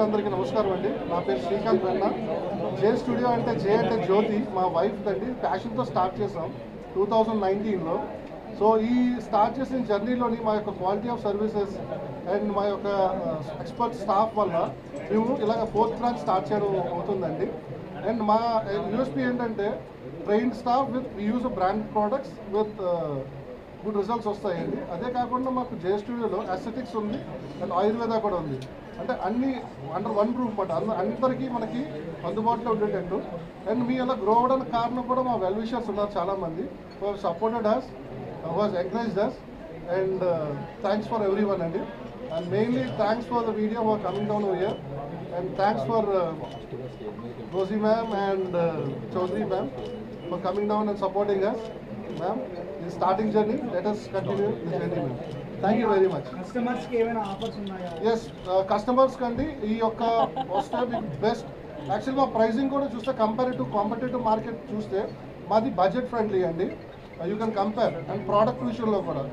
ప్రేక్షకులందరికీ నమస్కారం అండి. నా పేరు శ్రీకాంత్ వెన్న. జే స్టూడియో అంటే జే అంటే జ్యోతి, మా వైఫ్ అండి. ప్యాషన్తో స్టార్ట్ చేసాం 2019లో. సో ఈ స్టార్ట్ చేసిన జర్నీలోని మా యొక్క క్వాలిటీ ఆఫ్ సర్వీసెస్ అండ్ మా యొక్క ఎక్స్పర్ట్ స్టాఫ్ వల్ల మేము ఇలాగ 4th బ్రాంచ్ స్టార్ట్ చేయడం అవుతుందండి. అండ్ మా యూఎస్పీ ఏంటంటే trained staff with use brand products with good results వస్తాయండి. అదే కాకుండా మాకు జే స్టూడియోలో అస్థెటిక్స్ ఉంది అండ్ ఆయుర్వేద కూడా ఉంది. అంటే అన్ని అండర్ వన్ రూమ్ పట్ట అందరికీ మనకి అందుబాటులో ఉండేటట్టు. అండ్ మీ అలా గ్రో అవ్వడానికి కారణం కూడా మా వెల్ విషర్స్ ఉన్నారు చాలామంది, who have supported us, who has encouraged us, and thanks for everyone అండి. And mainly thanks for the video for coming down over here, and thanks for Rosie ma'am and Chaudhary ma'am for coming down and supporting us. Ma'am, this starting journey, let us continue this journey, ma'am. Thank you very much. Customers ki evena offers unnaya? Yes, customers kandi ee yokka vaste best. Actually ma pricing kuda chuste compare to competitive market chuste madi budget friendly andi. You can compare and product vishayalo kuda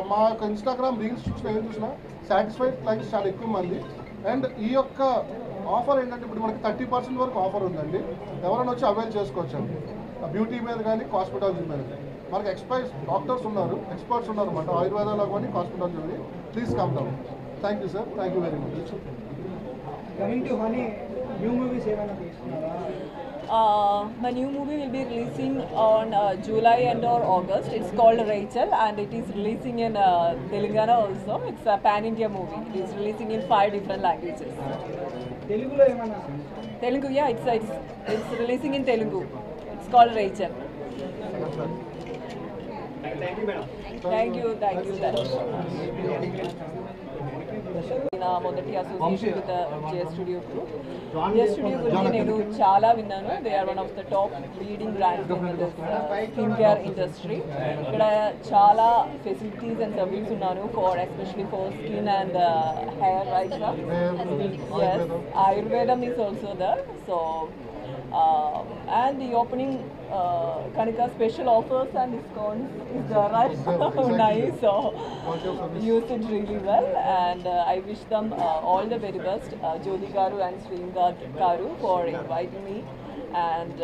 మా యొక్క Instagram reels చూసినా ఏం చూసినా satisfied clients చాలా ఎక్కువ మంది. And ఈ యొక్క ఆఫర్ ఏంటంటే ఇప్పుడు మనకి 30% వరకు ఆఫర్ ఉందండి. ఎవరైనా వచ్చి అవైల్ చేసుకోవచ్చు అండి. బ్యూటీ మీద కానీ కాస్మెటాలజీ మీద. మనకి డాక్టర్స్ ఉన్నారు, ఎక్స్పర్ట్స్ ఉన్నారు అన్నమాట ఆయుర్వేదాలో కానీ కాస్మెటాలజీ ఉంది. Please come down. Thank you sir, thank you very much. Coming to Honey, new movies evena తీసుకున్నారా? My new movie will be releasing on July and or August. It's called Rachel and it is releasing in Telangana also. It's a pan-India movie. It is releasing in 5 different languages. తెలుగులో ఏమన్నా? Telugu, yeah, it's releasing in Telugu. It's called Rachel. Thank you, madam. Thank you. నా మొదటి association with J studio group. J studio గురించి నేను చాలా విన్నాను. They are one of the top leading brands in this skin care industry. ఇక్కడ చాలా facilities and service ఉన్నాను for especially for skin and hair right. Yes, Ayurvedam is also there. So and the opening Kanika special offers and discounts is there, right? Nice. So use it really well and I wish them all the very best, Jyoti Garu and Sringat Garu, for inviting me and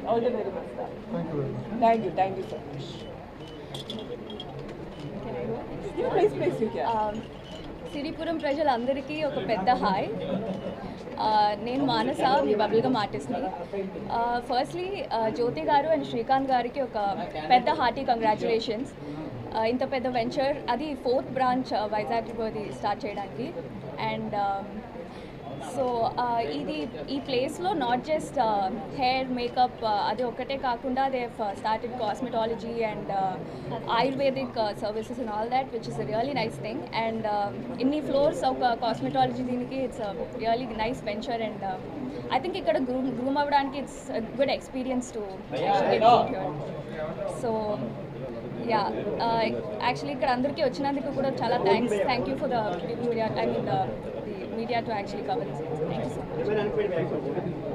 all the very best. Thank you so much. Yeah, please you can. Siripuram ప్రజలందరికీ ఒక పెద్ద hi. నేను మానస, మీ bubblegum ఆర్టిస్ట్ని. Firstly జ్యోతి గారు and Srikanth గారికి ఒక పెద్ద hearty congratulations. ఇంత పెద్ద వెంచర్, అది 4th బ్రాంచ్ వైజాగ్లో స్టార్ట్ చేయడానికి. అండ్ సో ఈ ప్లేస్లో నాట్ జస్ట్ హెయిర్ మేకప్ అది ఒక్కటే కాకుండా they started cosmetology and ayurvedic services and all that, which is really nice thing. And ఇన్ని ఫ్లోర్స్ ఒక కాస్మెటాలజీ దీనికి it's really nice venture. And I think ఇక్కడ గ్రూమ్ అవ్వడానికి it's good experience to so yeah actually ఇక్కడ అందరికీ వచ్చినందుకు కూడా చాలా thank you for the media, I mean the media to actually cover this. Thank you so much.